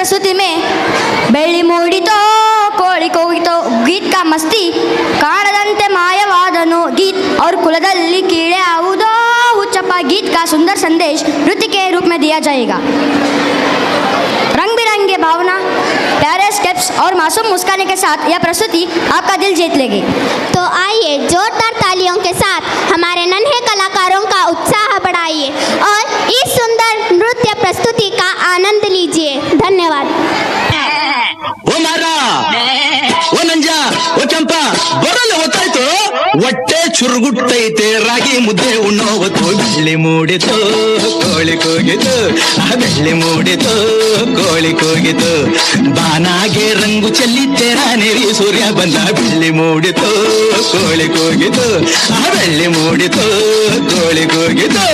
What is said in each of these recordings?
प्रस्तुति में ಬೆಳ್ಳಿ ಮೂಡಿತೋ ಕೋಳಿ ಕೂಗಿತೋ ಗೀತ್ ಕಾ ಮಸ್ತಿ ಕಾಣದಂತೆ ಮಾಯವಾದನು गीत और कुलदल्ली कीड़े आउदो उच्चप्पा गीत का सुंदर संदेश नृत्य के रूप में दिया जाएगा। रंग बिरंगे भावना, प्यारे स्टेप्स और मासूम मुस्काने के साथ यह प्रस्तुति आपका दिल जीत लेगी। तो आइए जोरदार तालियों के साथ हमारे नन्हे कलाकारों का उत्साह बढ़ाइए और इस सुंदर नृत्य प्रस्तुति का आनंद लीजिए। धन्यवाद। ओ मारा, ओ ನಂಜಾ, ओ ಕೆಂಪಾ, ಬರಲ್ಲ ಹೊತ್ತಾಯ್ತು. ಹೊಟ್ಟೆ ಚುರುಗುಟ್ಟೈತೆ, ರಾಗಿ ಮುದ್ದೆ ಉಣ್ಣೋವತ್ತು. ಬೆಳ್ಳಿ ಮೂಡಿತು ಕೋಳಿ ಕೂಗಿತು, ಆ ಬೆಳ್ಳಿ ಮೂಡಿತು ಕೋಳಿ ಕೂಗಿತು. ಬಾನಾಗೆ ರಂಗು ಚೆಲ್ಲಿತ್ತೇರ ನೆರಿ ಸೂರ್ಯ ಬಂದ. ಬೆಳ್ಳಿ ಮೂಡಿತು ಕೋಳಿ ಕೂಗಿತು, ಆ ಬೆಳ್ಳಿ ಮೂಡಿತು ಕೋಳಿ ಕೂಗಿತು.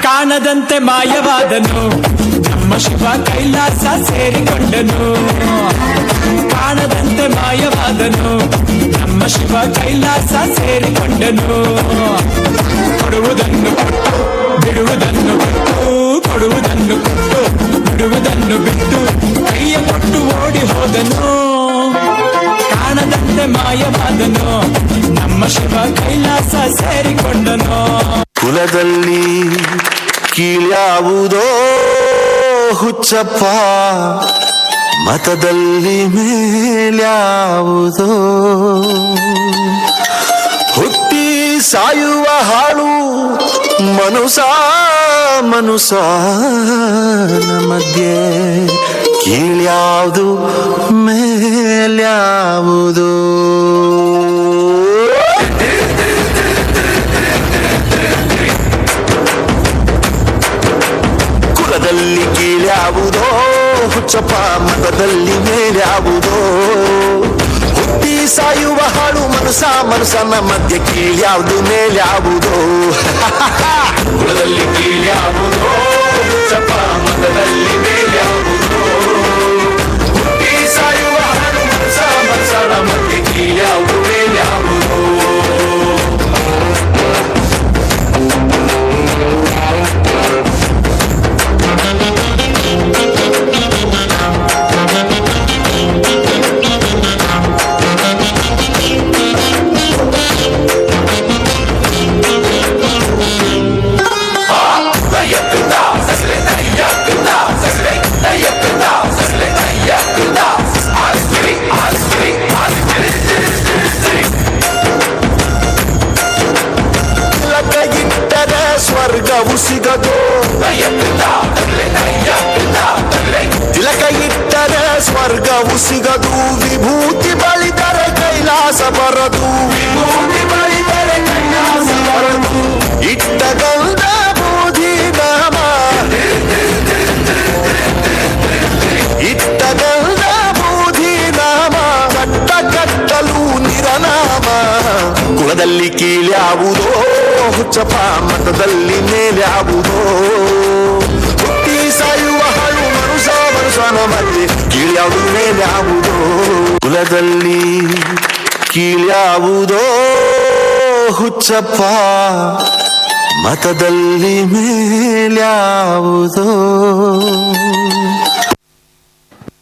ಕಾಣದಂತೆ ಮಾಯವಾದನು ನಮ್ಮ ಶಿವ ಕೈಲಾಸ ಸೇರಿಕೊಂಡನು. ಕಾಣದಂತೆ ಮಾಯವಾದನು ನಮ್ಮ ಶಿವ ಕೈಲಾಸ ಸೇರಿಕೊಂಡನು. ಕೊಡುವುದನ್ನು ಕೊಟ್ಟು ಬಿಡುವುದನ್ನು ಬಿಟ್ಟು, ಕೊಡುವುದನ್ನು ಕೊಟ್ಟು ಬಿಡುವುದನ್ನು ಬಿಟ್ಟು, ಕೈಯ ಕೊಟ್ಟು ಓಡಿ ಹೋದನು. ಕಾಣದಂತೆ ಮಾಯವಾದನು ನಮ್ಮ ಶಿವ ಕೈಲಾಸ ಸೇರಿಕೊಂಡನು. ಕುಲದಲ್ಲಿ ಕೀಳ್ಯಾವುದೋ ಹುಚ್ಚಪ್ಪ, ಮತದಲ್ಲಿ ಮೇಲ್ಯಾವುದೋ. ಹುಟ್ಟಿ ಸಾಯುವ ಹಾಳು ಮನುಷ್ಯನ ಮಧ್ಯೆ. ಕೀಳ್ಯಾವುದು ಮೇಲ್ಯಾವುದು. ಕುಲದಲ್ಲಿ ಕೀಳ್ಯಾವುದೋ ಹುಚ್ಚಪ್ಪ, ಮತದಲ್ಲಿ ಮೇಲ್ಯಾವುದೋ. ಹುಟ್ಟಿ ಸಾಯುವ ಹಾಳು ಮನುಷ್ಯನ ಮಧ್ಯೆ. ಕೀಳ್ಯಾವುದು ಮೇಲ್ಯಾವುದೋ. ಕುಲದಲ್ಲಿ ಕೀಳ್ಯಾವುದೋ ಹುಚ್ಚಪ್ಪ, ಮತದಲ್ಲಿ ಮೇಲ್ಯಾವುದೋ. ಹುಟ್ಟಿ ಸಾಯುವ ಹಾಳು ಮನುಷ್ಯನ ಮಧ್ಯೆ. ಕೀಳ್ಯಾವುದು ಮೇಲ್ಯಾವುದೋ. ಸ್ವರ್ಗವು ಸಿಗದು, ತಿಲಕ ಇಟ್ಟರೆ ಸ್ವರ್ಗವು ಸಿಗದು. ವಿಭೂತಿ ಬಳಿದರೆ ಕೈಲಾಸ ಬರದು. ವಿಭೂತಿ ಬಳಿದರೆ ಕೈಲಾಸ ಬರದು. ಇಟ್ಟ ಗಂಧ ಬೂದಿ ನಾಮ, ಇಟ್ಟ ಗಂಧ ಬೂದಿ ನಾಮ. ಕಟ್ಟ ಕಟ್ಟಲು ನಿರನಾಮ. ಕುಲದಲ್ಲಿ ಕೀಳ್ಯಾವುದೋ ಹುಚ್ಚಪ್ಪ, ಮತದಲ್ಲಿ ಮೇಲ್ಯಾವುದೋ. ಹುಟ್ಟಿ ಸಾಯುವ ಹಾಳು ಮನುಷ್ಯನ ಮಧ್ಯೆ. ಕೀಳ್ಯಾವುದು ಮೇಲ್ಯಾವುದೋ. ಕುಲದಲ್ಲಿ ಕೀಳ್ಯಾವುದೋ ಹುಚ್ಚಪ್ಪ, ಮತದಲ್ಲಿ ಮೇಲ್ಯಾವುದೋ.